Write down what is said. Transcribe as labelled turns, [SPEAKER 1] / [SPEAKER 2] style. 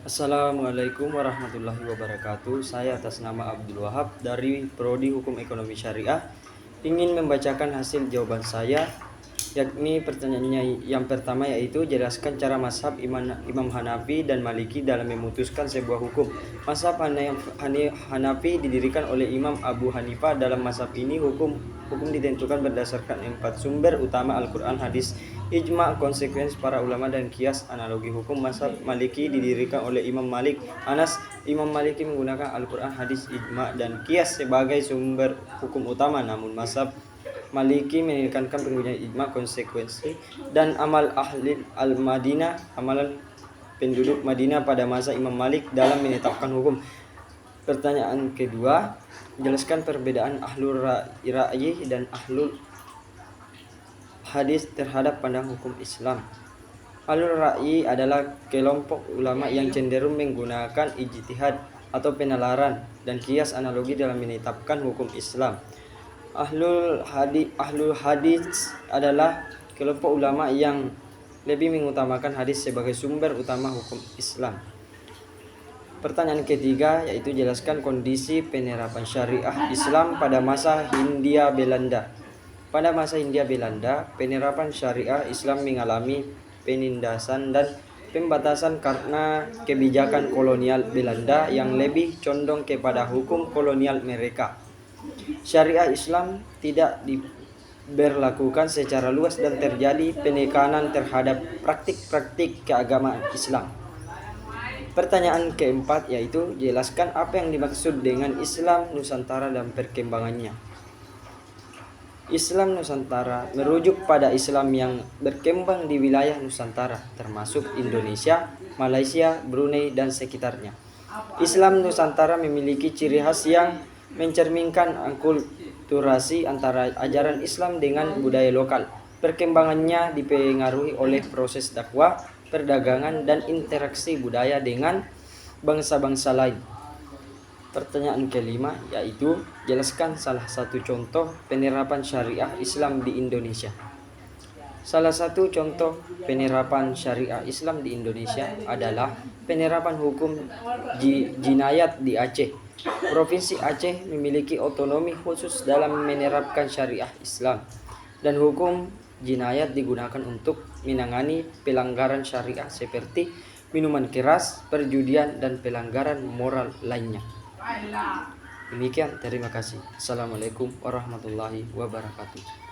[SPEAKER 1] Assalamualaikum warahmatullahi wabarakatuh. Saya atas nama Abdul Wahab dari Prodi Hukum Ekonomi Syariah ingin membacakan hasil jawaban saya, yakni pertanyaannya yang pertama yaitu jelaskan cara mazhab Imam Hanafi dan Maliki dalam memutuskan sebuah hukum. Mazhab Hanafi didirikan oleh Imam Abu Hanifah. Dalam mazhab ini hukum ditentukan berdasarkan 4 sumber utama: Al-Quran, hadis, ijma, konsekuensi para ulama, dan kias analogi. Hukum mazhab Maliki didirikan oleh Imam Malik Anas. Imam Maliki menggunakan Al-Quran, hadis, ijma, dan kias sebagai sumber hukum utama. Namun mazhab Maliki menekankan penggunaan ijma, konsekuensi, dan amal ahli al-Madinah, amalan penduduk Madinah pada masa Imam Malik dalam menetapkan hukum. Pertanyaan kedua, jelaskan perbedaan ahlul ra'yi dan ahlul hadis terhadap pandang hukum Islam. Ahlul ra'yi adalah kelompok ulama yang cenderung menggunakan ijtihad atau penalaran dan kias analogi dalam menetapkan hukum Islam. Ahlul hadis adalah kelompok ulama yang lebih mengutamakan hadis sebagai sumber utama hukum Islam. Pertanyaan ketiga yaitu jelaskan kondisi penerapan syariah Islam pada masa Hindia Belanda. Pada masa Hindia Belanda, penerapan syariah Islam mengalami penindasan dan pembatasan karena kebijakan kolonial Belanda yang lebih condong kepada hukum kolonial mereka. Syariah Islam tidak diberlakukan secara luas dan terjadi penekanan terhadap praktik-praktik keagamaan Islam. Pertanyaan keempat yaitu jelaskan apa yang dimaksud dengan Islam Nusantara dan perkembangannya. Islam Nusantara merujuk pada Islam yang berkembang di wilayah Nusantara, termasuk Indonesia, Malaysia, Brunei, dan sekitarnya. Islam Nusantara memiliki ciri khas yang mencerminkan akulturasi antara ajaran Islam dengan budaya lokal. Perkembangannya dipengaruhi oleh proses dakwah, perdagangan, dan interaksi budaya dengan bangsa-bangsa lain. Pertanyaan kelima yaitu jelaskan salah satu contoh penerapan syariah Islam di Indonesia. Salah satu contoh penerapan syariah Islam di Indonesia adalah penerapan hukum jinayat di Aceh. Provinsi Aceh memiliki otonomi khusus dalam menerapkan syariah Islam, dan hukum jinayat digunakan untuk menangani pelanggaran syariah seperti minuman keras, perjudian, dan pelanggaran moral lainnya. Demikian, terima kasih. Assalamualaikum warahmatullahi wabarakatuh.